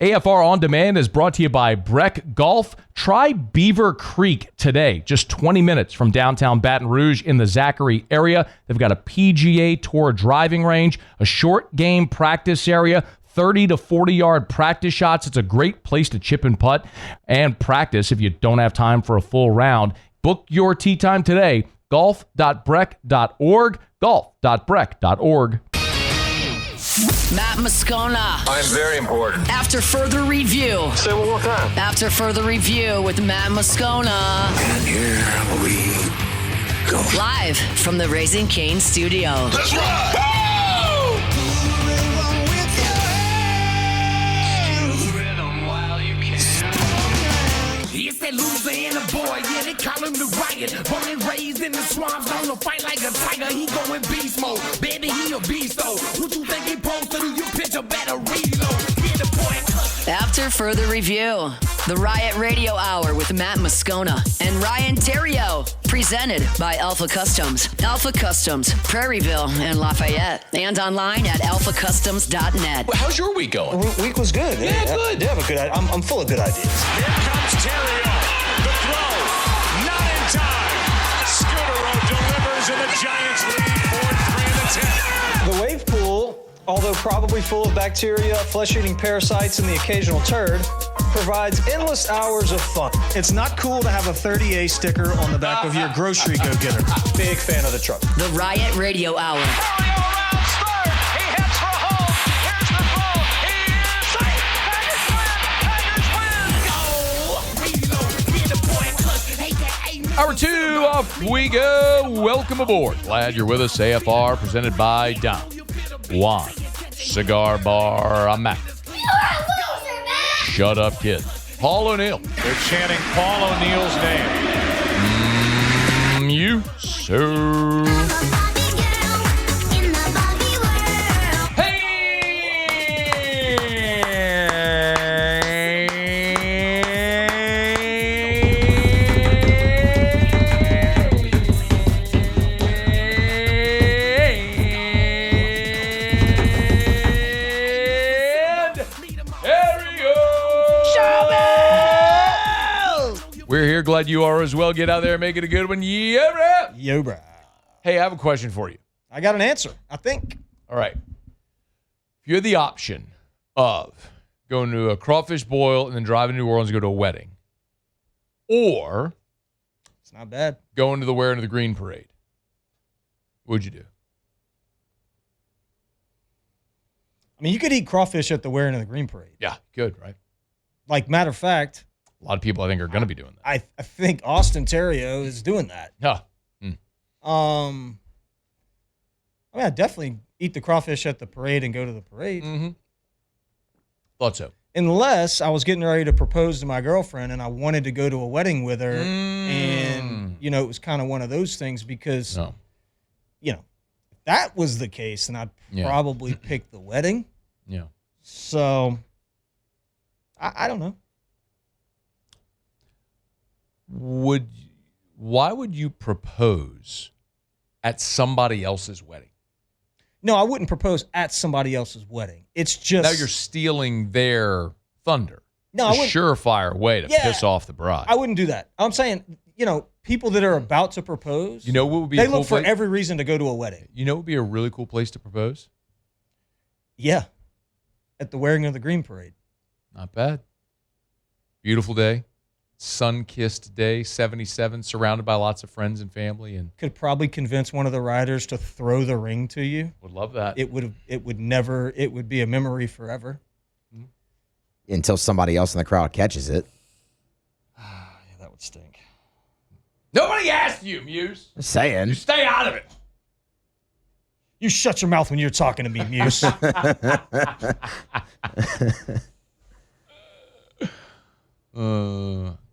AFR On Demand is brought to you by Breck Golf. Try Beaver Creek today, just 20 minutes from downtown Baton Rouge in the Zachary area. They've got a PGA Tour driving range, a short game practice area, 30 to 40-yard practice shots. It's a great place to chip and putt and practice if you don't have time for a full round. Book your tee time today, golf.breck.org, golf.breck.org. Matt Moscona. I'm very important. After further review. Say it one more time. After further review with Matt Moscona. And here we go. Live from the Raising Cane studio. Let's rock! It's that Louisiana boy, yeah, they call him the Riot. Born and raised in the swamps, on the fight like a tiger. He going beast mode, baby, he a beast though. What you think he supposed to do? You picture better reload. Get the point. After further review, the Riot Radio Hour with Matt Moscona and Ryan Theriot, presented by Alpha Customs. Alpha Customs, Prairieville and Lafayette, and online at alphacustoms.net. Well, how's your week going? Week was good. Yeah, good. Yeah, good. I'm full of good ideas. Here comes Theriot. The throw, not in time. Scudero delivers, and the Giants lead 4-3 in the 10th. The wave pool, although probably full of bacteria, flesh-eating parasites, and the occasional turd, provides endless hours of fun. It's not cool to have a 30A sticker on the back of your grocery go-getter. Big fan of the truck. The Riot Radio Hour. Hour 2, off we go. Welcome aboard. Glad you're with us. AFR presented by Don Juan Cigar Bar. I'm Matt. You're a loser, man! Shut up, kid. Paul O'Neill. They're chanting Paul O'Neill's name. You, sir. We're here. Glad you are as well. Get out there and make it a good one. Yeah, bro. Yo, bro. Hey, I have a question for you. I got an answer, I think. All right. If you had the option of going to a crawfish boil and then driving to New Orleans to go to a wedding, or It's not bad. going to the Wearin of the Green Parade, what'd you do? I mean, you could eat crawfish at the Wearin of the Green Parade. Yeah, good, right? Like, matter of fact, A lot of people, I think, are going to be doing that. I think Austin Theriot is doing that. Yeah. I mean, I'd definitely eat the crawfish at the parade and go to the parade. Mm-hmm. Thought so. Unless I was getting ready to propose to my girlfriend and I wanted to go to a wedding with her. And, you know, it was kind of one of those things because, you know, if that was the case, then I'd probably pick the wedding. Yeah. So, I don't know. Why would you propose at somebody else's wedding? No, I wouldn't propose at somebody else's wedding. It's just Now you're stealing their thunder. No, It's a surefire way to piss off the bride. I wouldn't do that. I'm saying, you know, people that are about to propose, You know what would be they a cool look for place? every reason to go to a wedding. You know what would be a really cool place to propose? Yeah. At the Wearing of the Green Parade. Not bad. Beautiful day. Sun-kissed day, 77, surrounded by lots of friends and family, and Could probably convince one of the riders to throw the ring to you. would love that. It would be a memory forever. Until somebody else in the crowd catches it. Yeah, that would stink. Nobody asked you, Muse. Just saying. You stay out of it. You shut your mouth when you're talking to me, Muse.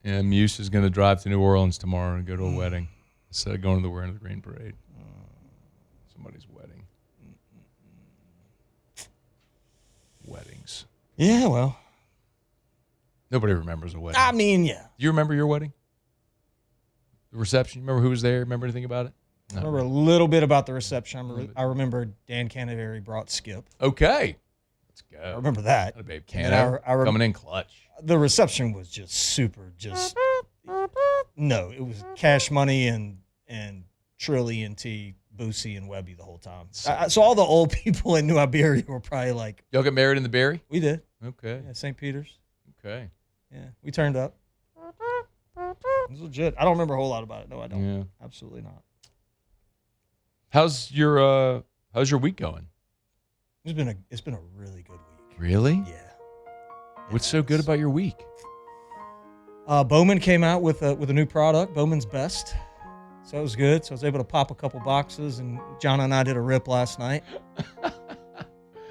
Yeah, Muse is going to drive to New Orleans tomorrow and go to a wedding instead of going to the Wearin of the Green Parade. Somebody's wedding. Weddings. Yeah, well. Nobody remembers a wedding. I mean, yeah. Do you remember your wedding? The reception? You remember who was there? Remember anything about it? I remember a little bit about the reception. I remember Dan Canaveri brought Skip. Okay. Let's go. I remember that. Babe And Cano I coming in clutch. The reception was just super. No, it was Cash Money and Trilly and T, Boosie and Webby the whole time. So all the old people in New Iberia were probably like, Y'all get married in the Berry? we did. Okay. Yeah, St. Peter's. Okay. Yeah, we turned up. It was legit. I don't remember a whole lot about it. No, I don't. Yeah. Absolutely not. How's your week going? It's been a really good week. Really? Yeah. What's so good about your week? Bowman came out with a new product, Bowman's Best. So it was good. So I was able to pop a couple boxes, and John and I did a rip last night.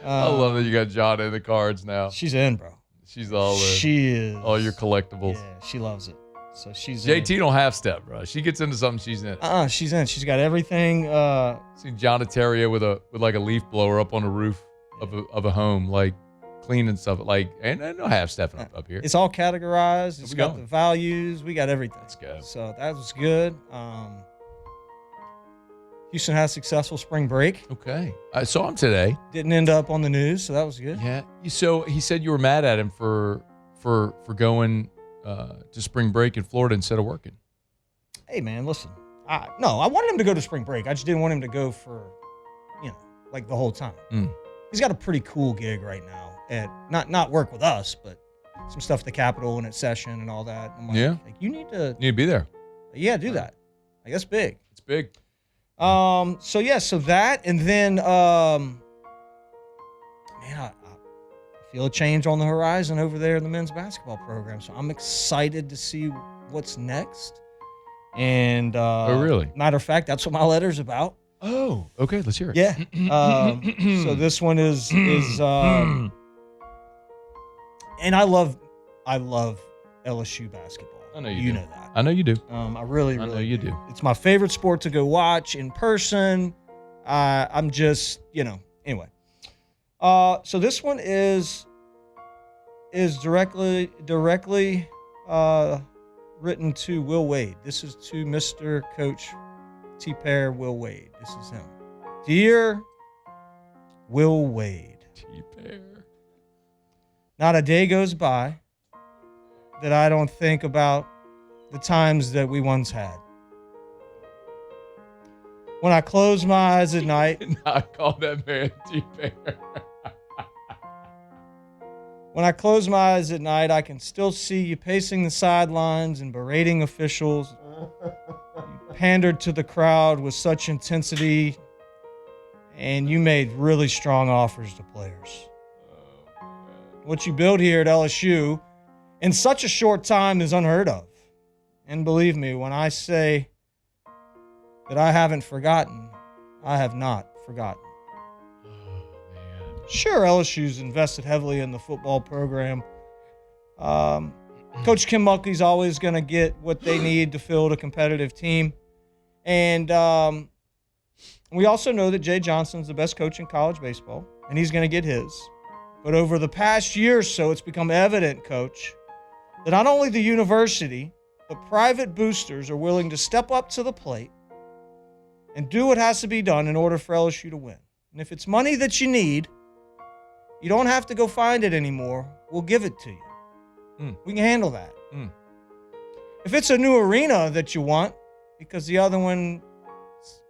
I love that you got John in the cards now. She's in, bro. She's all in. She is. All your collectibles. Yeah, she loves it. So she's JT in. don't half step, bro. She gets into something, she's in. She's in. She's got everything. Seen John Theriot with like a leaf blower up on the roof of a home, like cleaning stuff, like and no half stepping up here. It's all categorized. It's we got going? the values. We got everything. Let's go. So that was good. Houston had a successful spring break. Okay, I saw him today. Didn't end up on the news, so that was good. Yeah. So he said you were mad at him for going to spring break in Florida instead of working. Hey, man, listen. I wanted him to go to spring break. I just didn't want him to go for, like the whole time. He's got a pretty cool gig right now at not work with us, but some stuff at the Capitol and at Session and all that. I'm like, Yeah. you need to be there. Yeah, do that. Like, that's big. It's big. So that, and then, man, I feel a change on the horizon over there in the men's basketball program. So I'm excited to see what's next. And Oh, really? Matter of fact, that's what my letter's about. Oh, okay. Let's hear it. Yeah. So this one is and I love LSU basketball. I know you do. know that. I know you do. I really know you do. It's my favorite sport to go watch in person. I'm just, anyway. So this one is directly written to Will Wade. This is to Mr. Coach T-Pair Will Wade. This is him. Dear Will Wade. T-Pair. Not a day goes by that I don't think about the times that we once had. When I close my eyes at night. I call that man T-Pair. When I close my eyes at night, I can still see you pacing the sidelines and berating officials. You pandered to the crowd with such intensity, and you made really strong offers to players. What you built here at LSU in such a short time is unheard of. And believe me, when I say that I haven't forgotten, I have not forgotten. Sure, LSU's invested heavily in the football program. Coach Kim Mulkey's always going to get what they need to field a competitive team. And we also know that Jay Johnson's the best coach in college baseball, and he's going to get his. But over the past year or so, it's become evident, Coach, that not only the university, but private boosters are willing to step up to the plate and do what has to be done in order for LSU to win. And if it's money that you need, you don't have to go find it anymore. We'll give it to you. We can handle that. If it's a new arena that you want, because the other one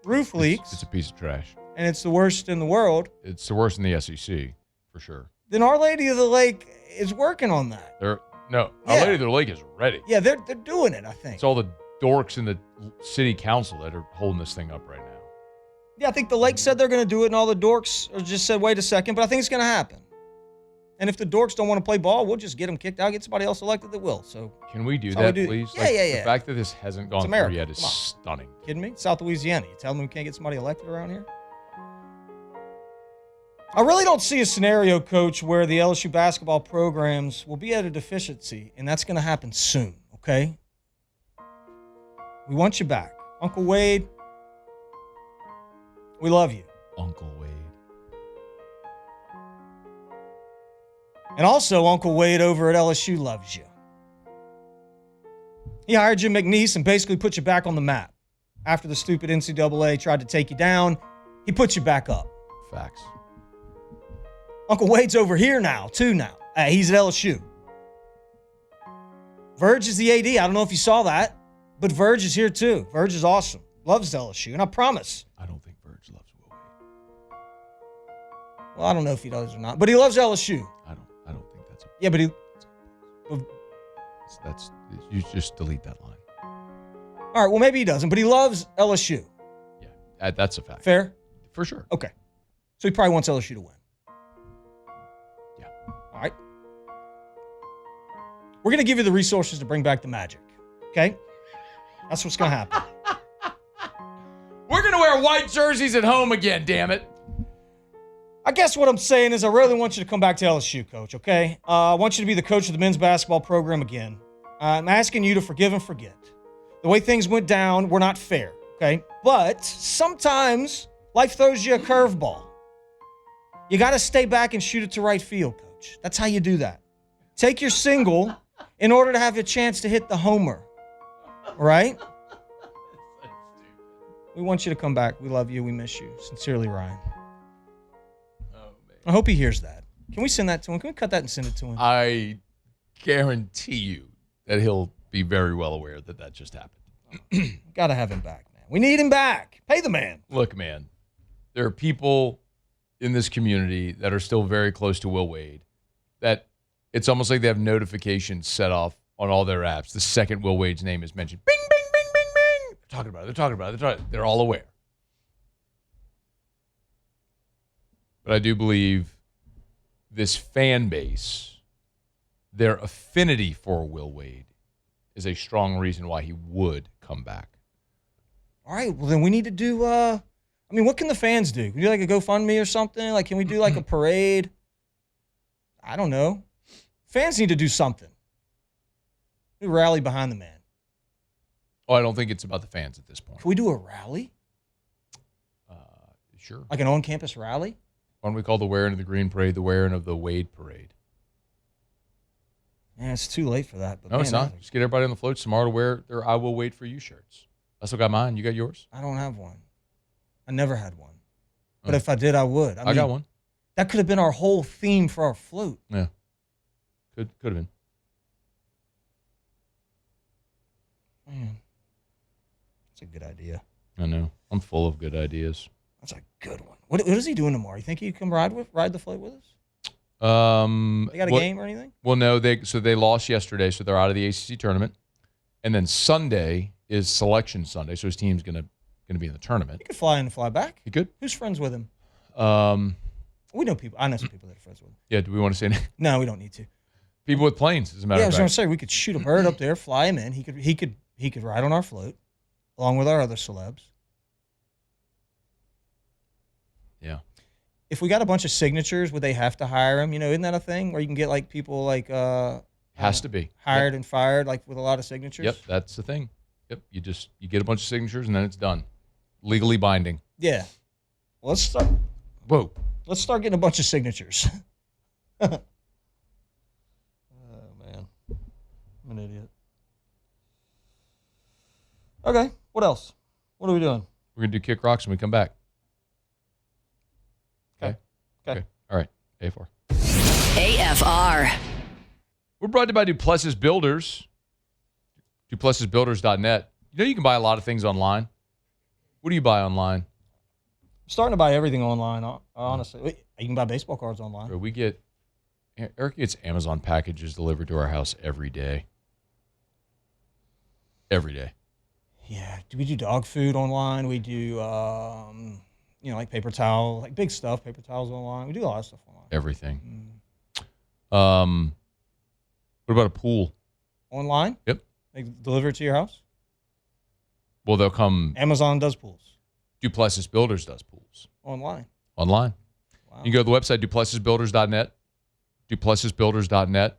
roof leaks, It's a piece of trash. and it's the worst in the world, It's the worst in the SEC, for sure. then Our Lady of the Lake is working on that. Our Yeah. Lady of the Lake is ready. Yeah, they're doing it, I think. It's all the dorks in the city council that are holding this thing up right now. Yeah, I think the Lake said they're going to do it, and all the dorks just said, wait a second, but I think it's going to happen. And if the dorks don't want to play ball, we'll just get them kicked out, get somebody else elected that will. So, Can we do That's how that, we do- please? Yeah. The fact that this hasn't gone America. through yet is Come on. stunning. kidding me? South Louisiana. You tell them we can't get somebody elected around here? I really don't see a scenario, Coach, where the LSU basketball programs will be at a deficiency, and that's going to happen soon, okay? We want you back. Uncle Wade, we love you. Uncle Wade. And also, Uncle Wade over at LSU loves you. He hired Jim McNeese and basically put you back on the map. After the stupid NCAA tried to take you down, he put you back up. Facts. Uncle Wade's over here now, too now. He's at LSU. Verge is the AD. I don't know if you saw that, but Verge is here, too. Verge is awesome. Loves LSU, and I promise. I don't think Verge loves Will Wade. Well, I don't know if he does or not, but he loves LSU. I don't think that's a... Yeah, but he... That's you just delete that line. All right, well, maybe he doesn't, but he loves LSU. Yeah, that's a fact. Fair? For sure. Okay. So he probably wants LSU to win. Yeah. All right. We're going to give you the resources to bring back the magic. Okay? That's what's going to happen. We're going to wear white jerseys at home again, damn it. I guess what I'm saying is I really want you to come back to LSU, Coach, okay? I want you to be the coach of the men's basketball program again. I'm asking you to forgive and forget. The way things went down were not fair, okay? But sometimes life throws you a curveball. You got to stay back and shoot it to right field, Coach. That's how you do that. Take your single in order to have a chance to hit the homer, all right? We want you to come back. We love you. We miss you. Sincerely, Ryan. I hope he hears that. Can we send that to him? Can we cut that and send it to him? I guarantee you that he'll be very well aware that that just happened. Got to have him back, man. We need him back. Pay the man. Look, man, there are people in this community that are still very close to Will Wade that it's almost like they have notifications set off on all their apps. The second Will Wade's name is mentioned, bing, bing, bing, bing, bing. They're talking about it. They're all aware. But I do believe this fan base, their affinity for Will Wade, is a strong reason why he would come back. All right, well, then we need to do, what can the fans do? Can we do like a GoFundMe or something? Like, can we do like a parade? I don't know. Fans need to do something. We rally behind the man. Oh, I don't think it's about the fans at this point. Can we do a rally? Sure. Like an on-campus rally? Why don't we call the Wearin of the Green Parade the Wearin of the Wade Parade? Man, it's too late for that. But No, man, it's not. Just get everybody on the floats tomorrow to wear their I Will Wait For You shirts. I still got mine. You got yours? I don't have one. I never had one. But if I did, I would. I got one. That could have been our whole theme for our float. Yeah. Could have been. Man, that's a good idea. I know. I'm full of good ideas. That's a good one. What is he doing tomorrow? You think he can ride the float with us? They got a game or anything? Well, no. They lost yesterday, so they're out of the ACC tournament. And then Sunday is Selection Sunday, so his team's gonna be in the tournament. He could fly in and fly back. He could. Who's friends with him? We know people. I know some people that are friends with him. Yeah. Do we want to say anything? No, we don't need to. People with planes, as a matter Yeah, I of was fact. going to say we could shoot a bird up there, fly him in. He could ride on our float, along with our other celebs. Yeah. If we got a bunch of signatures, would they have to hire him? Isn't that a thing where you can get like people like Has to be hired and fired like with a lot of signatures? Yep, that's the thing. Yep, you get a bunch of signatures and then it's done, legally binding. Yeah. Well, let's start. Whoa. Let's start getting a bunch of signatures. Oh man, I'm an idiot. Okay, what else? What are we doing? We're gonna do kick rocks when we come back. Okay. All right. AFR. AFR. We're brought to you by Duplessis Builders. DuplessisBuilders.net. You can buy a lot of things online. What do you buy online? I'm starting to buy everything online, honestly. You can buy baseball cards online. Eric gets Amazon packages delivered to our house every day. Every day. Yeah. Do we do dog food online? We do, like paper towel, like big stuff, paper towels online. We do a lot of stuff online. Everything. What about a pool? Online? Yep. They deliver it to your house? Well, they'll come. Amazon does pools. Duplessis Builders does pools. Online. Wow. You can go to the website, DuplessisBuilders.net. DuplessisBuilders.net.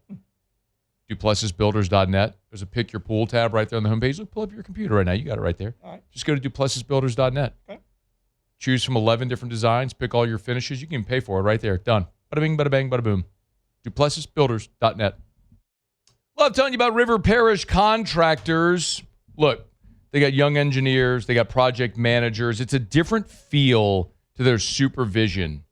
DuplessisBuilders.net. There's a pick your pool tab right there on the homepage. Look, pull up your computer right now. You got it right there. All right. Just go to DuplessisBuilders.net. Okay. Choose from 11 different designs. Pick all your finishes. You can pay for it right there. Done. Bada bing, bada bang, bada boom. DuplessisBuilders.net. Love telling you about River Parish Contractors. Look, they got young engineers. They got project managers. It's a different feel to their supervision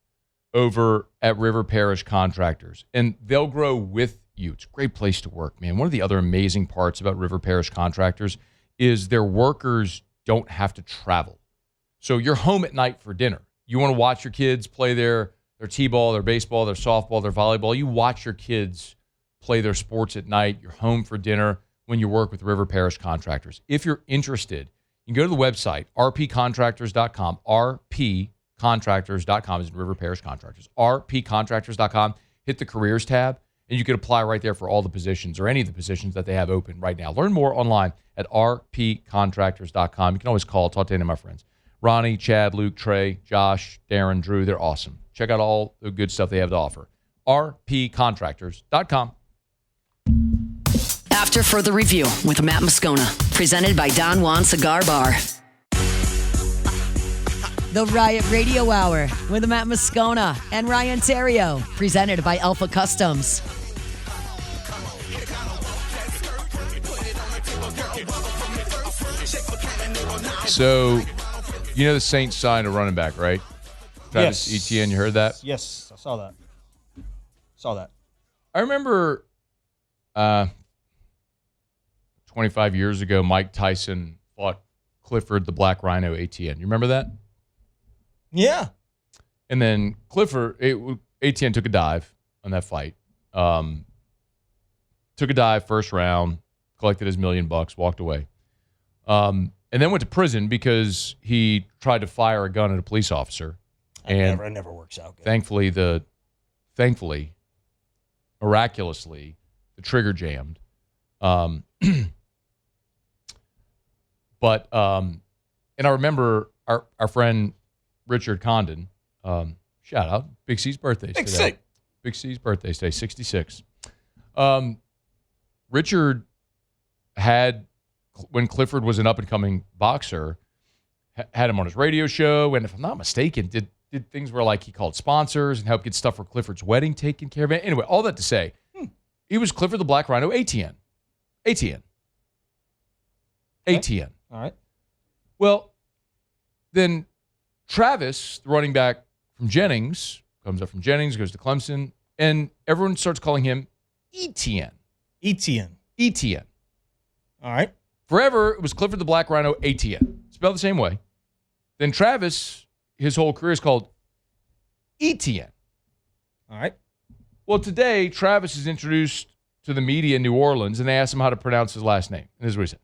over at River Parish Contractors, and they'll grow with you. It's a great place to work, man. One of the other amazing parts about River Parish Contractors is their workers don't have to travel. So you're home at night for dinner. You want to watch your kids play their t-ball, their baseball, their softball, their volleyball. You watch your kids play their sports at night. You're home for dinner when you work with River Parish Contractors. If you're interested, you can go to the website, rpcontractors.com. rpcontractors.com is River Parish Contractors. rpcontractors.com. Hit the careers tab, and you can apply right there for all the positions or any of the positions that they have open right now. Learn more online at rpcontractors.com. You can always call, talk to any of my friends. Ronnie, Chad, Luke, Trey, Josh, Darren, Drew, they're awesome. Check out all the good stuff they have to offer. rpcontractors.com. After Further Review with Matt Moscona, presented by Don Juan Cigar Bar. The Riot Radio Hour with Matt Moscona and Ryan Theriot, presented by Alpha Customs. So, you know the Saints signed a running back, right? Travis Yes. Etienne, you heard that? Yes, I saw that. I remember 25 years ago, Mike Tyson fought Clifford the Black Rhino Etienne. You remember that? Yeah. And then Etienne took a dive on that fight. Took a dive first round, collected his $1 million, walked away. And then went to prison because he tried to fire a gun at a police officer. It never works out good. Thankfully, miraculously, the trigger jammed. And I remember our friend Richard Condon, shout out, Big C's birthday today. Big C's birthday today, 66. Richard had, when Clifford was an up-and-coming boxer, had him on his radio show, and if I'm not mistaken, did things where like he called sponsors and helped get stuff for Clifford's wedding taken care of. Anyway, all that to say, he was Clifford the Black Rhino Etienne. Okay. All right. Well, then Travis, the running back from Jennings, comes up from Jennings, goes to Clemson, and everyone starts calling him Etienne. All right. Forever, it was Clifford the Black Rhino Etienne. Spelled the same way. Then Travis, his whole career is called Etienne. All right. Well, today, Travis is introduced to the media in New Orleans, and they asked him how to pronounce his last name. And this is what he said.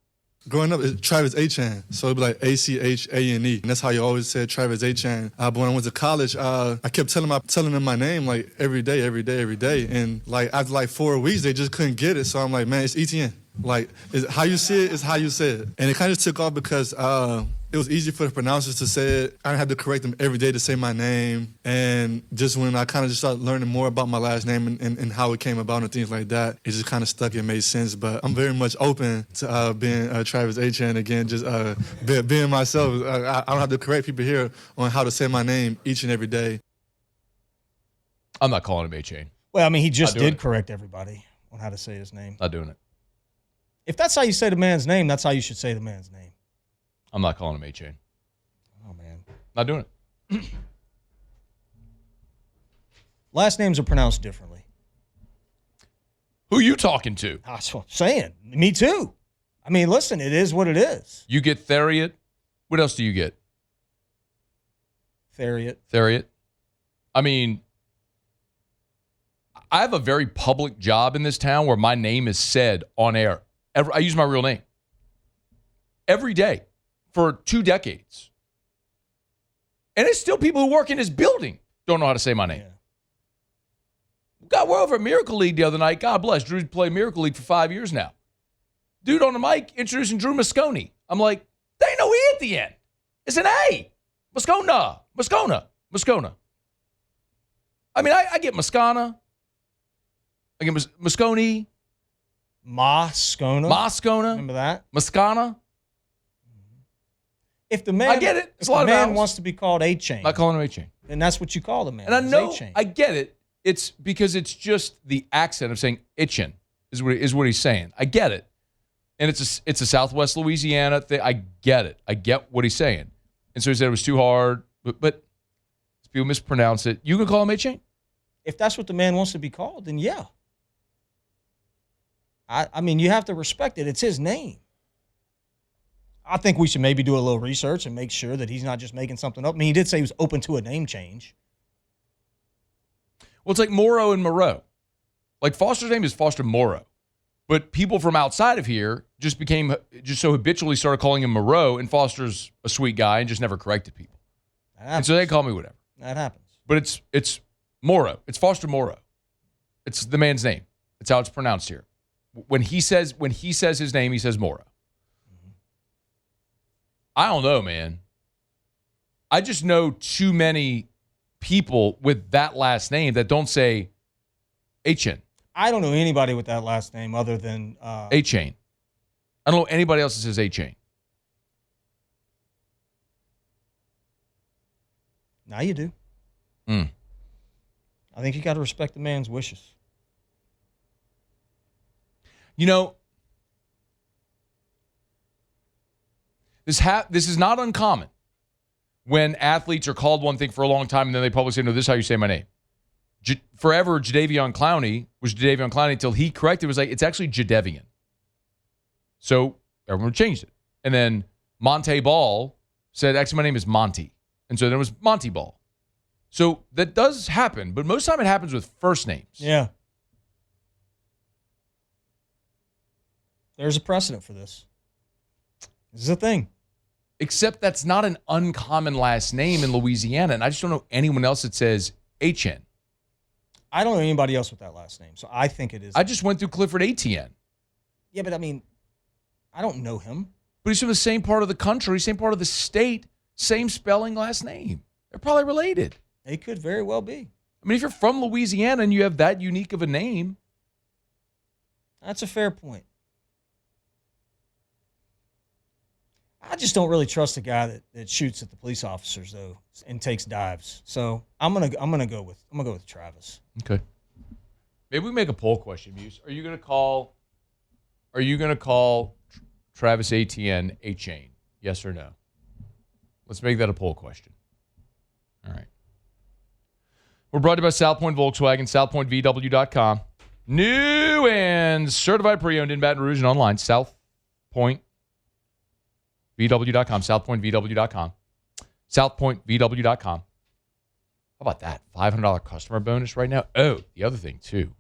Growing up, it's Travis Etienne, so it'd be like Achane, and that's how you always said Travis Etienne. But when I went to college, I kept telling them my name like every day, and like after like 4 weeks, they just couldn't get it. So I'm like, man, it's Etienne. Like, how you see it is how you say it, and it kind of took off because it was easy for the pronouncers to say it. I didn't have to correct them every day to say my name, and just when I kind of just started learning more about my last name and how it came about and things like that, it just kind of stuck and made sense. But I'm very much open to being Travis Etienne again, just being myself. I don't have to correct people here on how to say my name each and every day. I'm not calling him Etienne. Well, I mean, he just did correct everybody on how to say his name. Not doing it. If that's how you say the man's name, that's how you should say the man's name. I'm not calling him Etienne. Oh, man. Not doing it. Last names are pronounced differently. Who you talking to? That's what I'm saying. Me too. I mean, listen, it is what it is. You get Theriot. What else do you get? Theriot. I mean, I have a very public job in this town where my name is said on air. I use my real name every day for 2 decades. And it's still people who work in this building don't know how to say my name. Yeah. God, we're over at Miracle League the other night. God bless. Drew's played Miracle League for 5 years now. Dude on the mic introducing Drew Moscona. I'm like, there ain't no E at the end. It's an A. Moscona. I mean, I get Moscona. I get Mosconi. Moscona. Remember that? Moscona. If the man, I get it. It's a lot the of man vowels. wants to be called A-Chain, Not calling him A-Chain. then that's what you call the man. And I is know, A-Chain. I get it. It's because it's just the accent of saying itchin is what he's saying. I get it. And it's a Southwest Louisiana thing. I get it. I get what he's saying. And so he said it was too hard. But People mispronounce it. You can call him A-Chain? If that's what the man wants to be called, then yeah. I mean, you have to respect it. It's his name. I think we should maybe do a little research and make sure that he's not just making something up. I mean, he did say he was open to a name change. Well, it's like Morrow and Moreau. Like Foster's name is Foster Morrow. But people from outside of here just so habitually started calling him Moreau, and Foster's a sweet guy and just never corrected people. And so they call me whatever. That happens. But it's Morrow. It's Foster Morrow. It's the man's name. It's how it's pronounced here. When he says his name, he says Morrow. I don't know, man. I just know too many people with that last name that don't say A-Chain. I don't know anybody with that last name other than A-Chain. I don't know anybody else that says A-Chain. Now you do. I think you got to respect the man's wishes. You know, this is not uncommon when athletes are called one thing for a long time and then they probably say, no, this is how you say my name. Forever, Jadeveon Clowney was Jadeveon Clowney until he corrected. It was like, it's actually Jadeveon. So everyone changed it. And then Monte Ball said, actually, my name is Monty. And so then it was Monty Ball. So that does happen, but most of the time it happens with first names. Yeah. There's a precedent for this. This is a thing. Except that's not an uncommon last name in Louisiana, and I just don't know anyone else that says H-N. I don't know anybody else with that last name, so I think it is. I just went through Clifford ATN. Yeah, but I mean, I don't know him. But he's from the same part of the country, same part of the state, same spelling, last name. They're probably related. They could very well be. I mean, if you're from Louisiana and you have that unique of a name. That's a fair point. I just don't really trust a guy that shoots at the police officers though and takes dives. So I'm gonna go with Travis. Okay. Maybe we make a poll question, Muse. Are you gonna call Travis Etienne A-Chain? Yes or no? Let's make that a poll question. All right. We're brought to you by South Point Volkswagen, southpointvw.com. New and certified pre-owned in Baton Rouge and online, southpointvw.com, southpointvw.com, southpointvw.com. How about that? $500 customer bonus right now. Oh, the other thing, too.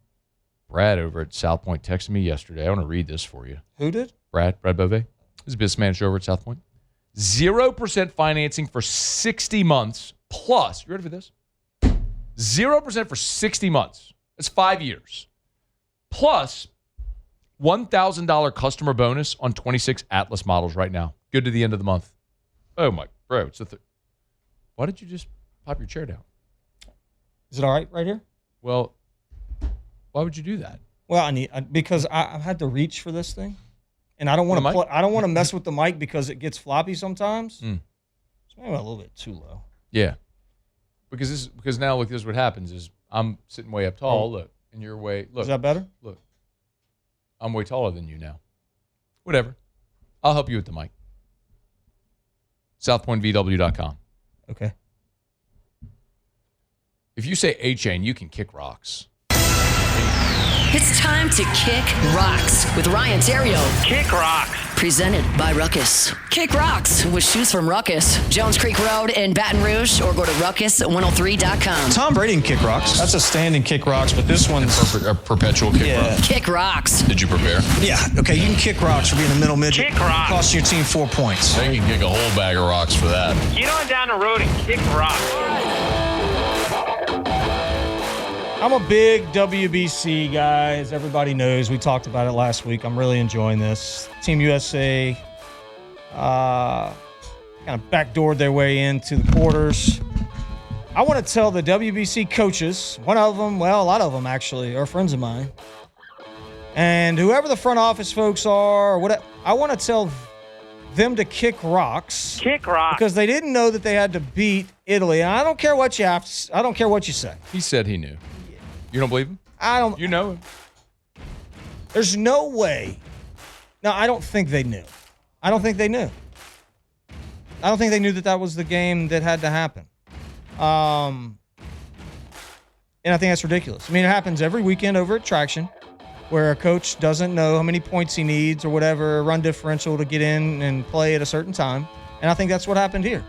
Brad over at South Point texted me yesterday. I want to read this for you. Who did? Brad Bove. He's a business manager over at South Point. 0% financing for 60 months plus, you ready for this? 0% for 60 months. That's 5 years. Plus $1,000 customer bonus on 26 Atlas models right now. Good to the end of the month. Oh, my, bro. It's why did you just pop your chair down? Is it all right here? Well, why would you do that? Well, because I've had to reach for this thing, and I don't want to. I don't want to mess with the mic because it gets floppy sometimes. It's maybe a little bit too low. Yeah, because now look, this is what happens: is I'm sitting way up tall. Look, and you're way. Look, is that better? Look, I'm way taller than you now. Whatever, I'll help you with the mic. SouthPointVW.com. Okay. If you say A-Chain, you can kick rocks. It's time to kick rocks with Ryan Theriot. Kick rocks. Presented by Ruckus. Kick rocks with shoes from Ruckus. Jones Creek Road in Baton Rouge, or go to ruckus103.com. Tom Brady can kick rocks. That's a standing kick rocks, but this one's A perpetual kick rock. Kick rocks. Did you prepare? Yeah. Okay, you can kick rocks for being a middle midget. Kick rocks. Costing your team 4 points. They can kick a whole bag of rocks for that. Get on down the road and kick rocks. I'm a big WBC guy, as everybody knows. We talked about it last week. I'm really enjoying this. Team USA kind of backdoored their way into the quarters. I want to tell the WBC coaches, one of them, well, a lot of them actually, are friends of mine. And whoever the front office folks are, or whatever, I want to tell them to kick rocks. Kick rocks. Because they didn't know that they had to beat Italy. And I don't care what you I don't care what you say. He said he knew. You don't believe him? I don't. You know him. There's no way. No, I don't think they knew. I don't think they knew that that was the game that had to happen. And I think that's ridiculous. I mean, it happens every weekend over at Traction where a coach doesn't know how many points he needs or whatever, run differential to get in and play at a certain time. And I think that's what happened here.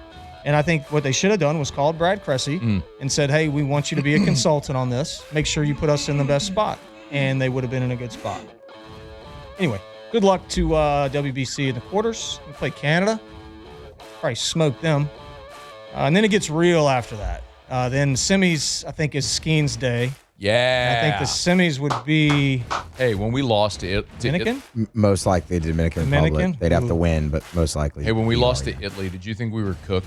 And I think what they should have done was called Brad Cressy and said, hey, we want you to be a consultant on this. Make sure you put us in the best spot. And they would have been in a good spot. Anyway, good luck to WBC in the quarters. We play Canada. Probably smoke them. And then it gets real after that. Then semis, I think, is Skeens Day. Yeah. I think the semis would be... Hey, when we lost to Dominican? Most likely Dominican Republic. They'd have to win, but most likely. Hey, when we lost to Italy, did you think we were cooked?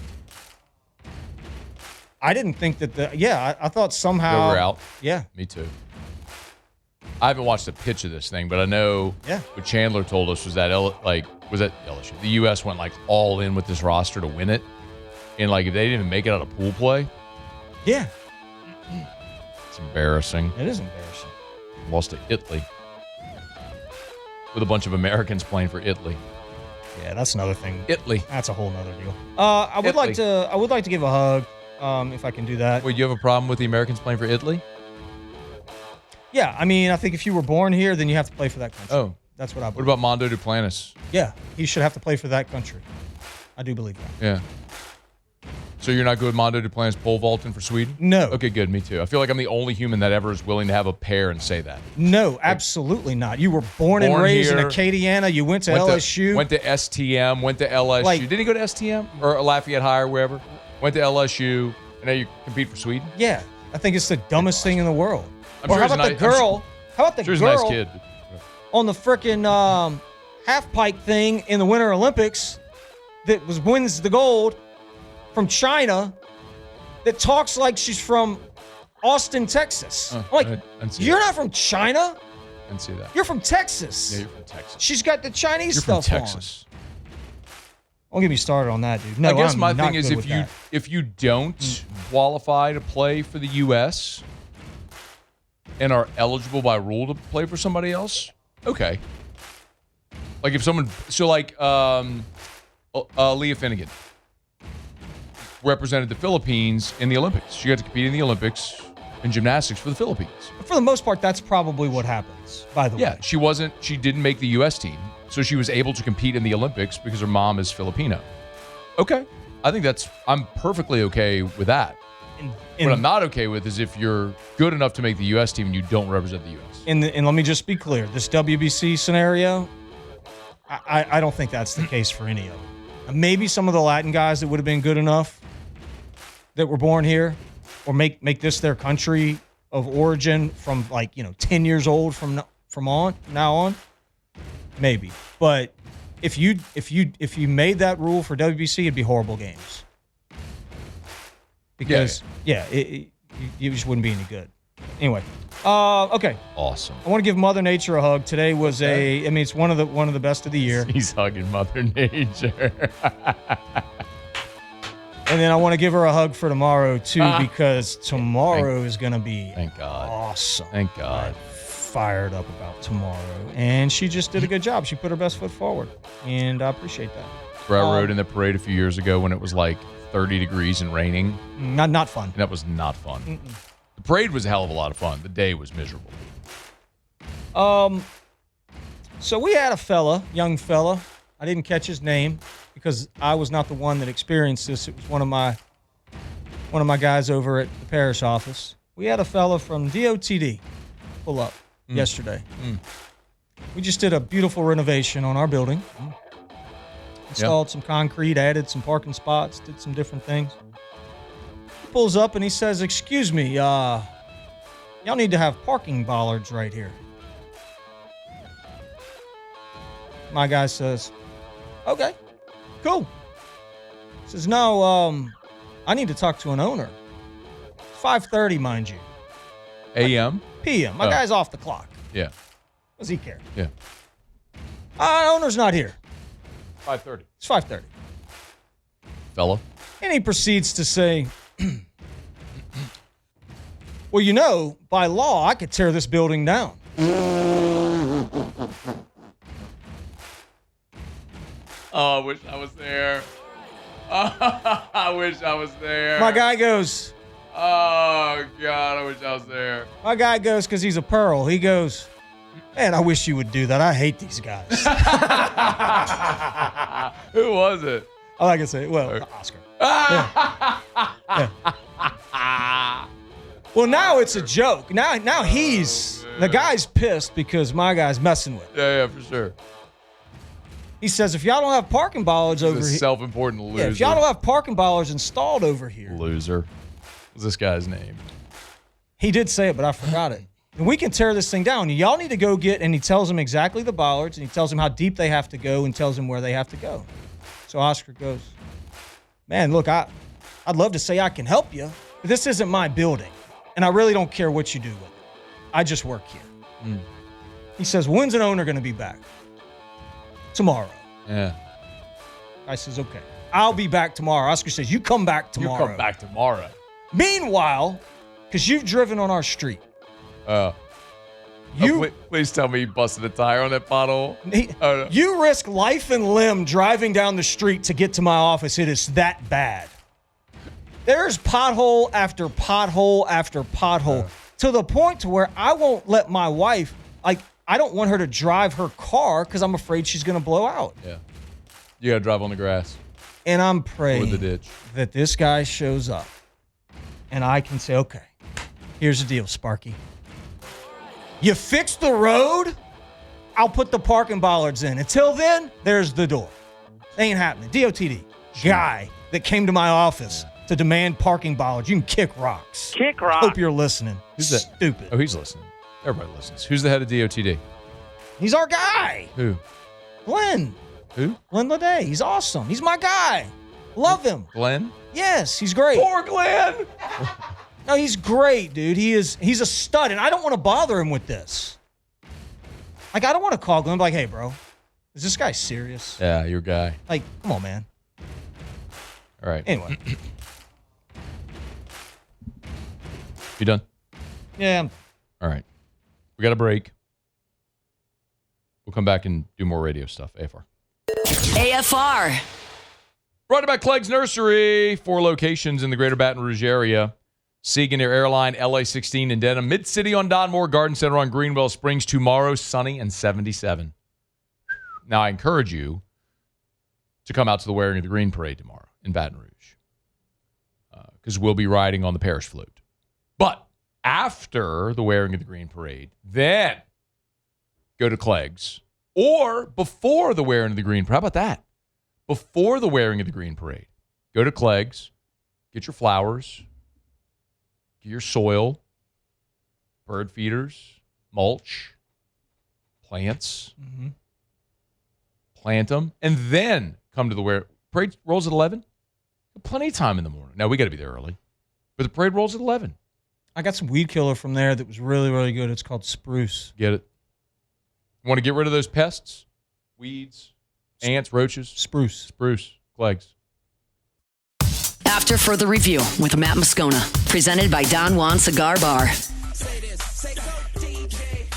I didn't think that I thought somehow... They were out? Yeah. Me too. I haven't watched a pitch of this thing, but I know what Chandler told us was that LSU. The U.S. went all in with this roster to win it. And if they didn't even make it out of pool play. Yeah. It's embarrassing. It is embarrassing. Lost to Italy. With a bunch of Americans playing for Italy. Yeah, that's another thing. Italy. That's a whole nother deal. I would like to give a hug, if I can do that. Wait, you have a problem with the Americans playing for Italy? Yeah, I mean, I think if you were born here, then you have to play for that country. Oh. That's what I believe. What about Mondo Duplantis? Yeah, he should have to play for that country. I do believe that. Yeah. So you're not good with Mondo Duplantis pole vaulting for Sweden? No. Okay, good. Me too. I feel like I'm the only human that ever is willing to have a pair and say that. No, absolutely not. You were born and raised here, in Acadiana. You went to LSU. Went to STM. Went to LSU. Didn't he go to STM or Lafayette High or wherever? Went to LSU. And now you compete for Sweden? Yeah. I think it's the dumbest thing in the world. How about the girl? How about the girl? He's a nice kid. On the frickin' half pipe thing in the Winter Olympics that wins the gold from China that talks like she's from Austin, Texas. You're not from China. I didn't see that. You're from Texas. Yeah, you're from Texas. She's got the Chinese You're stuff from Texas. Don't get me started on that, dude. No, I guess I'm my not thing is good with if you don't qualify to play for the U.S. and are eligible by rule to play for somebody else, okay. Like if someone, Leah Finnegan represented the Philippines in the Olympics. She got to compete in the Olympics in gymnastics for the Philippines. For the most part, that's probably what happens, by the way. Yeah, she didn't make the U.S. team, so she was able to compete in the Olympics because her mom is Filipino. Okay. I think I'm perfectly okay with that. What I'm not okay with is if you're good enough to make the U.S. team and you don't represent the U.S. And let me just be clear. This WBC scenario, I don't think that's the case for any of them. Maybe some of the Latin guys that would have been good enough that were born here or make this their country of origin from 10 years old from now on, maybe. But if you made that rule for WBC, it'd be horrible games. Because you just wouldn't be any good. Anyway, okay. Awesome. I want to give Mother Nature a hug. Today was it's one of the best of the year. He's hugging Mother Nature. And then I want to give her a hug for tomorrow too, because tomorrow is going to be awesome. Thank God. I'm fired up about tomorrow, and she just did a good job. She put her best foot forward, and I appreciate that. Where I rode in the parade a few years ago when it was 30 degrees and raining. Not fun. And that was not fun. The parade was a hell of a lot of fun. The day was miserable. So we had a young fella. I didn't catch his name because I was not the one that experienced this. It was one of my guys over at the parish office. We had a fella from DOTD pull up yesterday. We just did a beautiful renovation on our building. Installed some concrete, added some parking spots, did some different things. He pulls up and he says, "Excuse me, y'all need to have parking bollards right here." My guy says, "Okay, cool." He says, "No, I need to talk to an owner." It's 5:30, mind you. A.M.? P.M. My guy's off the clock. Yeah. Does he care? Yeah. Owner's not here. 5:30. It's 5:30. Fella. And he proceeds to say, "Well, by law, I could tear this building down." Oh, I wish I was there. I wish I was there. My guy goes, Oh, God, I wish I was there. my guy goes, because he's a Pearl, he goes, man, I wish you would do that. I hate these guys. Who was it? All I can say, well, Oscar. Yeah. Well, now it's a joke. Now the guy's pissed because my guy's messing with him. Yeah, for sure. He says, if y'all don't have parking bollards over He's a here. self-important loser. Yeah, if y'all don't have parking bollards installed over here. Loser. What's this guy's name? He did say it, but I forgot it. And we can tear this thing down. Y'all need to go get, and he tells them exactly the bollards, and he tells them how deep they have to go and tells them where they have to go. So Oscar goes, man, look, I'd love to say I can help you, but this isn't my building, and I really don't care what you do with it. I just work here. He says, when's an owner going to be back? Tomorrow. Yeah. I says, okay, I'll be back tomorrow. Oscar says, you come back tomorrow. You come back tomorrow. Meanwhile, because you've driven on our street. Please tell me you busted a tire on that pothole. No. You risk life and limb driving down the street to get to my office. It is that bad. There's pothole after pothole after pothole to the point to where I won't let my wife, I don't want her to drive her car because I'm afraid she's going to blow out. Yeah. You got to drive on the grass. And I'm praying Or the ditch. that this guy shows up and I can say, okay, here's the deal, Sparky. You fix the road, I'll put the parking bollards in. Until then, there's the door. Ain't happening. DOTD, guy that came to my office to demand parking bollards. You can kick rocks. Kick rocks. Hope you're listening. Who's that? Stupid. Oh, he's listening. Everybody listens. Who's the head of DOTD? He's our guy. Who? Glenn. Who? Glenn Leday. He's awesome. He's my guy. Love him. Glenn? Yes, he's great. Poor Glenn. No, he's great, dude. He's a stud, and I don't want to bother him with this. I don't want to call Glenn and be like, hey, bro, is this guy serious? Yeah, your guy. Come on, man. All right. Anyway. You done? Yeah. All right. We got a break. We'll come back and do more radio stuff. AFR. AFR. Brought by Clegg's Nursery. 4 locations in the greater Baton Rouge area. Sieg and Air Airline, LA16 in Denham. Mid-City on Donmore, Garden Center on Greenwell Springs. Tomorrow, sunny and 77. Now, I encourage you to come out to the Wearing of the Green Parade tomorrow in Baton Rouge because we'll be riding on the parish float. But after the Wearing of the Green Parade, then go to Clegg's. Or before the Wearing of the Green Parade. How about that? Before the Wearing of the Green Parade, go to Clegg's, get your flowers, get your soil, bird feeders, mulch, plants, plant them, and then come to the Wear. Parade rolls at 11. Plenty of time in the morning. Now, we got to be there early, but the parade rolls at 11. I got some weed killer from there that was really, really good. It's called Spruce. Get it? Want to get rid of those pests? Weeds, ants, roaches? Spruce. Clegg's. After further review with Matt Moscona, presented by Don Juan Cigar Bar.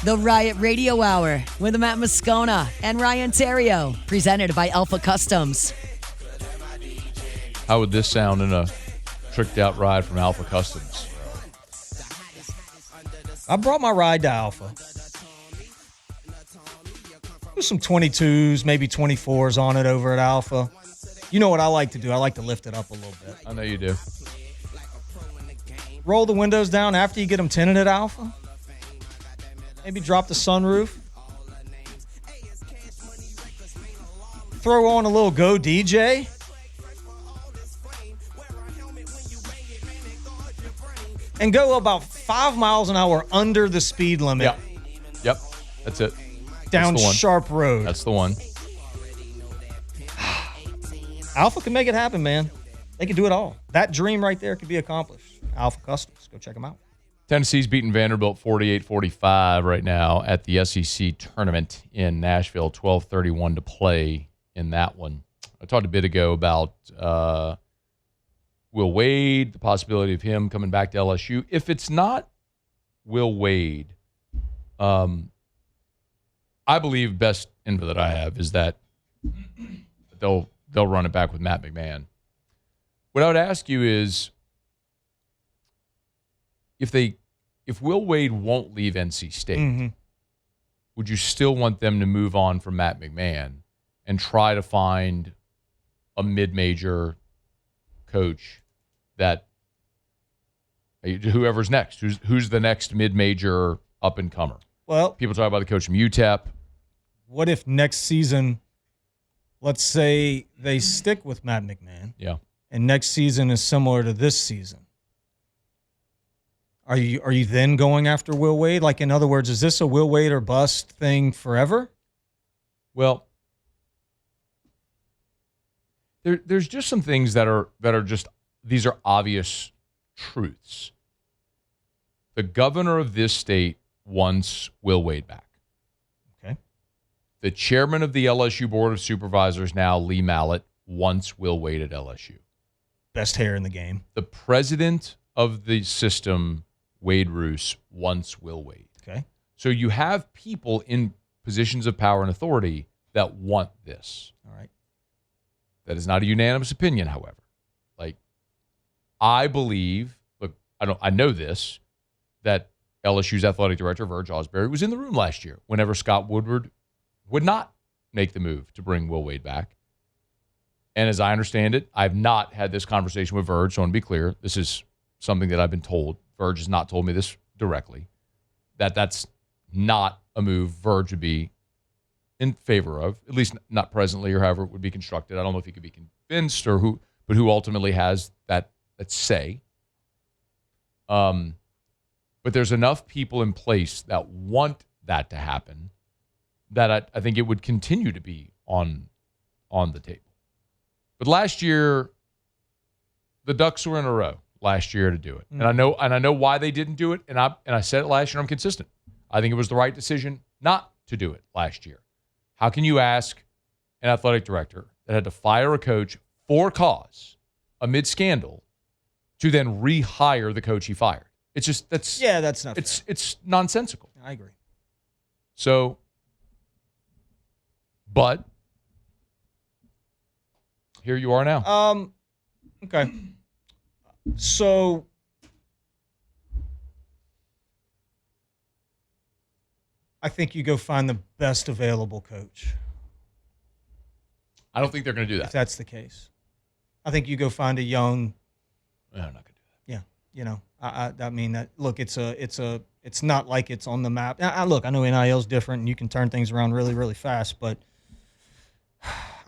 The Riot Radio Hour with Matt Moscona and Ryan Theriot, presented by Alpha Customs. How would this sound in a tricked out ride from Alpha Customs? I brought my ride to Alpha. There's some 22s, maybe 24s on it over at Alpha. You know what I like to do? I like to lift it up a little bit. I know you do. Roll the windows down after you get them tinted at Alpha. Maybe drop the sunroof. Throw on a little Go DJ. And go about 5 miles an hour under the speed limit. Yep. That's it. Down That's the one. Sharp Road. That's the one. Alpha can make it happen, man. They can do it all. That dream right there could be accomplished. Alpha Customs. Go check them out. Tennessee's beating Vanderbilt 48-45 right now at the SEC tournament in Nashville. 12:31 to play in that one. I talked a bit ago about Will Wade, the possibility of him coming back to LSU. If it's not Will Wade, I believe best info that I have is that they'll run it back with Matt McMahon. What I would ask you is, if Will Wade won't leave NC State, would you still want them to move on from Matt McMahon and try to find a mid-major coach that whoever's next, who's the next mid-major up-and-comer? Well, people talk about the coach from UTEP. What if next season, let's say they stick with Matt McMahon, and next season is similar to this season? Are you then going after Will Wade? Like, in other words, is this a Will Wade or bust thing forever? Well, there's just some things that are just, these are obvious truths. The governor of this state wants Will Wade back. Okay. The chairman of the LSU Board of Supervisors now, Lee Mallett, wants Will Wade at LSU. Best hair in the game. The president of the system, Wade Roos, wants Will Wade. Okay. So you have people in positions of power and authority that want this. All right. That is not a unanimous opinion, however. Like, I believe, look, I know this, that LSU's athletic director, Verge Osbury, was in the room last year whenever Scott Woodward would not make the move to bring Will Wade back. And as I understand it, I've not had this conversation with Verge, so I want to be clear. This is something that I've been told. Verge has not told me this directly, that's not a move Verge would be in favor of, at least not presently, or however it would be constructed. I don't know if he could be convinced or who ultimately has that say. But there's enough people in place that want that to happen that I think it would continue to be on the table. But last year, the Ducks were in a row last year to do it. And I know why they didn't do it, and I said it last year, I'm consistent. I think it was the right decision not to do it last year. How can you ask an athletic director that had to fire a coach for cause amid scandal to then rehire the coach he fired? It's just that's not fair. It's nonsensical. I agree. So, but here you are now. Okay. So I think you go find the best available coach. I don't think they're going to do that. If that's the case, I think you go find a young. I'm not going to do that. Yeah, you know, I mean that. Look, it's not like it's on the map. Look, I know NIL is different, and you can turn things around really, really fast. But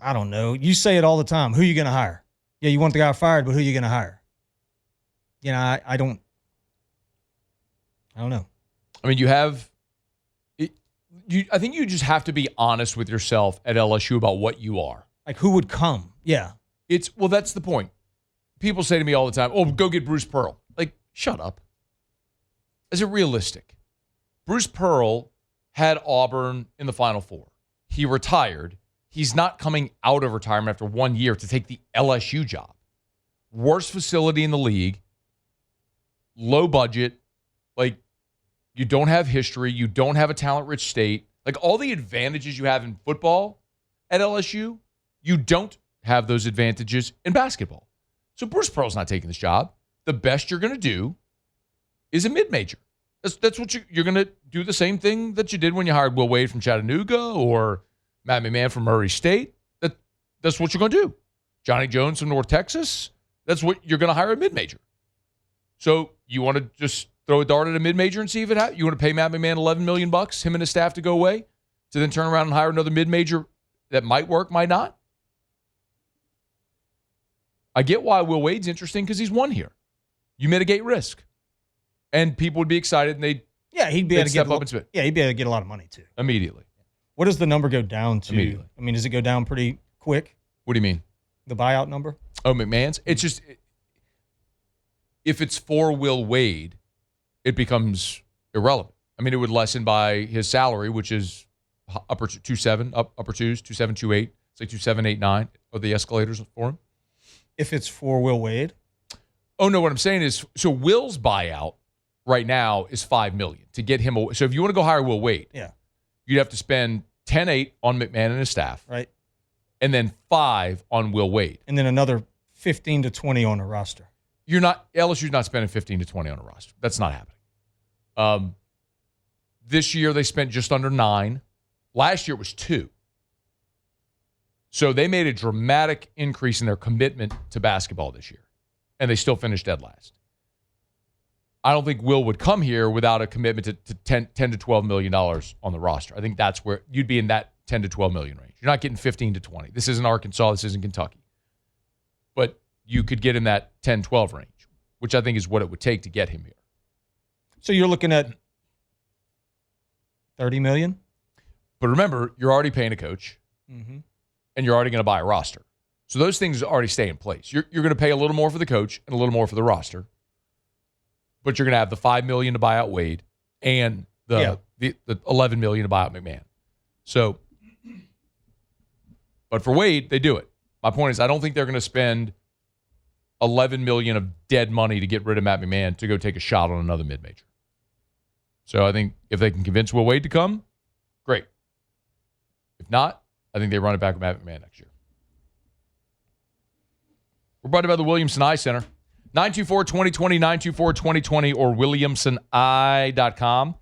I don't know. You say it all the time. Who are you going to hire? Yeah, you want the guy fired, but who are you going to hire? You know, I don't know. I mean, I think you just have to be honest with yourself at LSU about what you are. Like, who would come? Yeah. That's the point. People say to me all the time, "Oh, go get Bruce Pearl." Like, shut up. Is it realistic? Bruce Pearl had Auburn in the Final Four. He retired. He's not coming out of retirement after 1 year to take the LSU job. Worst facility in the league. Low budget. Like, you don't have history. You don't have a talent-rich state. Like, all the advantages you have in football at LSU, you don't have those advantages in basketball. So Bruce Pearl's not taking this job. The best you're going to do is a mid-major. That's what you're going to do, the same thing that you did when you hired Will Wade from Chattanooga or Matt McMahon from Murray State. That's what you're going to do. Johnny Jones from North Texas, that's what you're going to hire a mid-major. So you want to just throw a dart at a mid-major and see if it happens? You want to pay Matt McMahon $11 million, him and his staff, to go away, to then turn around and hire another mid-major that might work, might not? I get why Will Wade's interesting, because he's won here. You mitigate risk. And people would be excited, and they'd he'd be able to step up and spit. Yeah, he'd be able to get a lot of money too. Immediately. What does the number go down to? Immediately. I mean, does it go down pretty quick? What do you mean? The buyout number? Oh, McMahon's? It's just, if it's for Will Wade, it becomes irrelevant. I mean, it would lessen by his salary, which is upper 2.7, upper 2s, 2.7, 2.8. It's like 2.7, 8.9 are the escalators for him. If it's for Will Wade? Oh, no, what I'm saying is, so Will's buyout right now is $5 million to get him away. So if you want to go hire Will Wade, you'd have to spend 10.8 on McMahon and his staff. Right. And then 5 on Will Wade. And then another 15 to 20 on a roster. LSU's not spending 15 to 20 on a roster. That's not happening. This year they spent just under 9. Last year it was 2. So they made a dramatic increase in their commitment to basketball this year, and they still finished dead last. I don't think Will would come here without a commitment to $10 to $12 million on the roster. I think that's where you'd be in that 10 to 12 million range. You're not getting 15 to 20. This isn't Arkansas. This isn't Kentucky. But you could get in that 10, 12 range, which I think is what it would take to get him here. So you're looking at $30 million? But remember, you're already paying a coach, and you're already going to buy a roster. So those things already stay in place. You're going to pay a little more for the coach and a little more for the roster, but you're going to have the $5 million to buy out Wade and the $11 million to buy out McMahon. So, but for Wade, they do it. My point is, I don't think they're going to spend $11 million of dead money to get rid of Matt McMahon to go take a shot on another mid-major. So I think if they can convince Will Wade to come, great. If not, I think they run it back with Matt McMahon next year. We're brought to you by the Williamson Eye Center. 924-2020, 924-2020, or WilliamsonEye.com.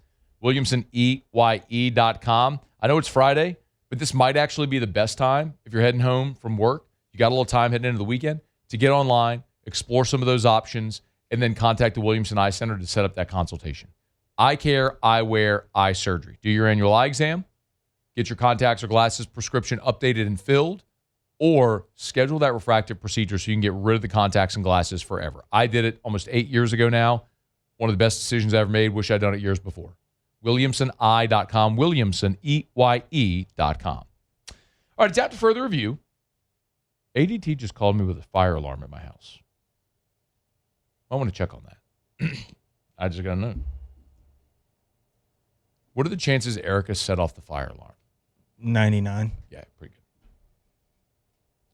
WilliamsonEye.com. I know it's Friday, but this might actually be the best time if you're heading home from work. You got a little time heading into the weekend to get online, explore some of those options, and then contact the Williamson Eye Center to set up that consultation. Eye care, eyewear, eye surgery. Do your annual eye exam. Get your contacts or glasses prescription updated and filled, or schedule that refractive procedure so you can get rid of the contacts and glasses forever. I did it almost 8 years ago now. One of the best decisions I ever made. Wish I'd done it years before. WilliamsonEye.com, WilliamsonEye.com. All right, it's after further review. ADT just called me with a fire alarm at my house. I want to check on that. I just got to know. What are the chances Erica set off the fire alarm? 99. Yeah, pretty good.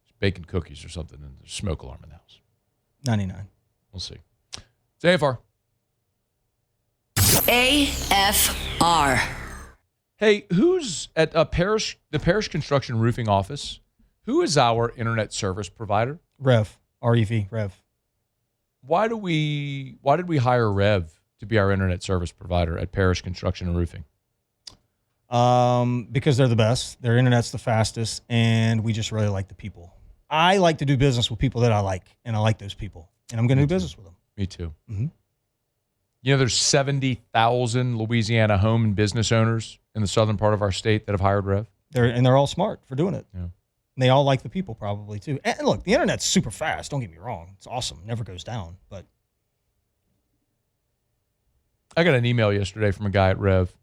It's baking cookies or something, and there's a smoke alarm in the house. 99. We'll see. It's AFR. AFR. Hey, who's at the Parish Construction Roofing Office? Who is our internet service provider? Rev. R-E-V. Rev. Why did we hire Rev to be our internet service provider at Parish Construction and Roofing? Because they're the best. Their internet's the fastest, and we just really like the people. I like to do business with people that I like, and I like those people, and I'm going to do business with them. Me too. Mm-hmm. You know, there's 70,000 Louisiana home and business owners in the southern part of our state that have hired Rev. They're all smart for doing it. Yeah. And they all like the people probably too. And look, the internet's super fast. Don't get me wrong. It's awesome. Never goes down. But I got an email yesterday from a guy at Rev.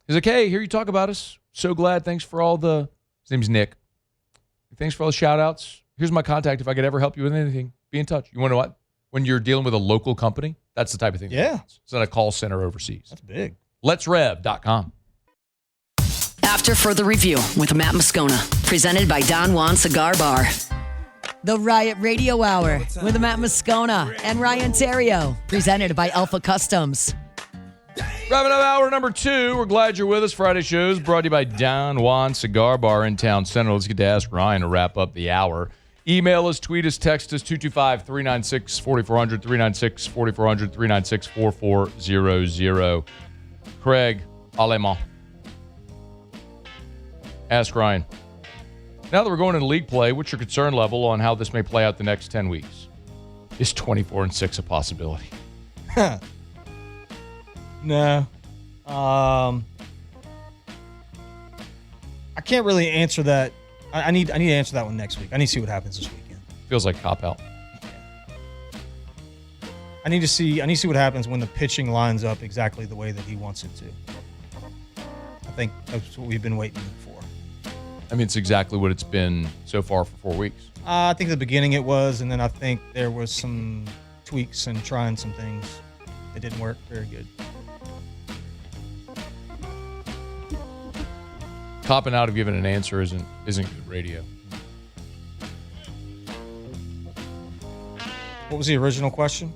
He's like, hey, hear you talk about us. So glad. Thanks for all the... His name's Nick. Thanks for all the shout-outs. Here's my contact. If I could ever help you with anything, be in touch. You want to know what? When you're dealing with a local company, that's the type of thing. Yeah. It's not a call center overseas. That's big. Let'sRev.com. After further review with Matt Moscona, presented by Don Juan Cigar Bar. The Riot Radio Hour with Matt Moscona and Ryan Theriot, presented by Alpha Customs. Wrapping up hour number 2. We're glad you're with us. Friday shows brought to you by Don Juan Cigar Bar in Town Center. Let's get to Ask Ryan to wrap up the hour. Email us, tweet us, text us, 225-396-4400, 396-4400, 396-4400. Craig Alemont. Ask Ryan. Now that we're going into league play, what's your concern level on how this may play out the next 10 weeks? Is 24-6 a possibility? No. I can't really answer that. I need to answer that one next week. I need to see what happens this weekend. Feels like cop-out. I need to see what happens when the pitching lines up exactly the way that he wants it to. I think that's what we've been waiting for. I mean, it's exactly what it's been so far for 4 weeks. I think at the beginning it was, and then I think there was some tweaks and trying some things that didn't work very good. Copping out of giving an answer isn't good radio. What was the original question?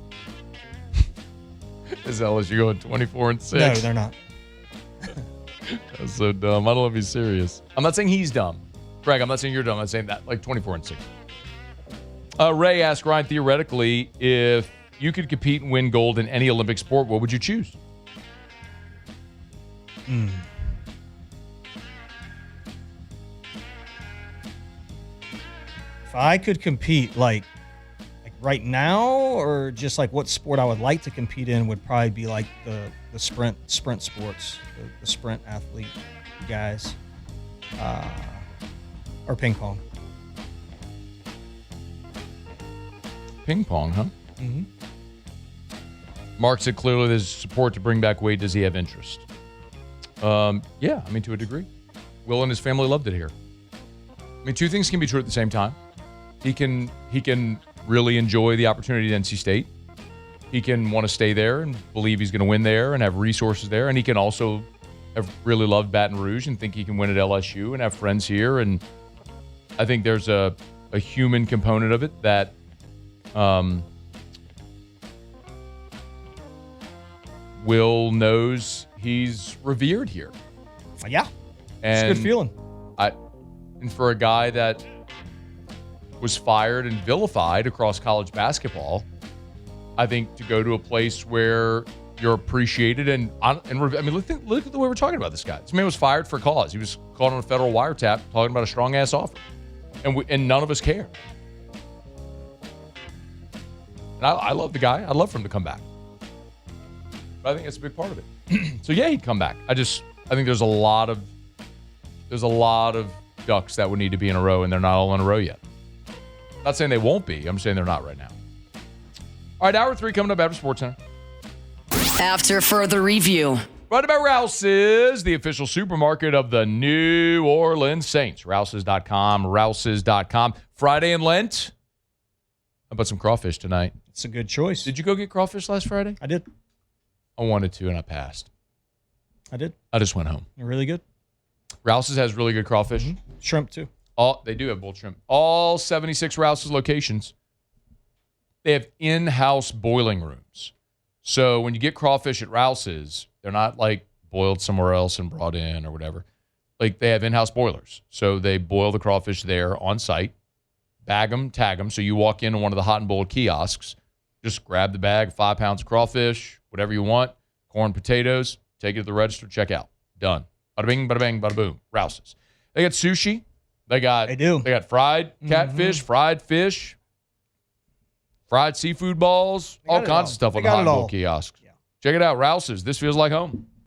Is LSU going 24-6? No, they're not. That's so dumb. I don't know if he's serious. I'm not saying he's dumb. Greg, I'm not saying you're dumb. I'm saying that, like 24-6. Ray asked Ryan, theoretically, if you could compete and win gold in any Olympic sport, what would you choose? If I could compete, like right now, or just like what sport I would like to compete in, would probably be like the sprint sports, the sprint athlete guys, or ping pong. Ping pong, huh? Mm-hmm. Mark said clearly there's support to bring back Wade. Does he have interest? Yeah, I mean, to a degree. Will and his family loved it here. I mean, two things can be true at the same time. He can really enjoy the opportunity at NC State. He can want to stay there and believe he's going to win there and have resources there. And he can also have really loved Baton Rouge and think he can win at LSU and have friends here. And I think there's a human component of it that Will knows he's revered here. Yeah, and it's a good feeling. And for a guy that was fired and vilified across college basketball, I think to go to a place where you're appreciated and I mean, look at the way we're talking about this guy. This man was fired for cause. He was caught on a federal wiretap talking about a strong ass offer, and none of us care. And I love the guy. I'd love for him to come back. But I think that's a big part of it. So yeah, he'd come back. I think there's a lot of ducks that would need to be in a row, and they're not all in a row yet. Not saying they won't be. I'm saying they're not right now. All right, hour 3 coming up after Sports Center. After further review. Right about Rouse's, the official supermarket of the New Orleans Saints. Rouse's.com, Rouse's.com. Friday in Lent. How about some crawfish tonight? It's a good choice. Did you go get crawfish last Friday? I did. I wanted to, and I passed. I did. I just went home. They're really good. Rouse's has really good crawfish. Mm-hmm. Shrimp, too. They do have bull shrimp. All 76 Rouse's locations, they have in-house boiling rooms. So when you get crawfish at Rouse's, they're not like boiled somewhere else and brought in or whatever. Like they have in-house boilers. So they boil the crawfish there on site, bag them, tag them. So you walk into one of the hot and boiled kiosks, just grab the bag, 5 pounds of crawfish, whatever you want, corn, potatoes, take it to the register, check out. Done. Bada bing, bada bang, bada boom. Rouse's. They got sushi. They got fried catfish, fried fish, fried seafood balls, all kinds of stuff on the hot and boiled kiosks. Yeah. Check it out, Rouse's. This feels like home.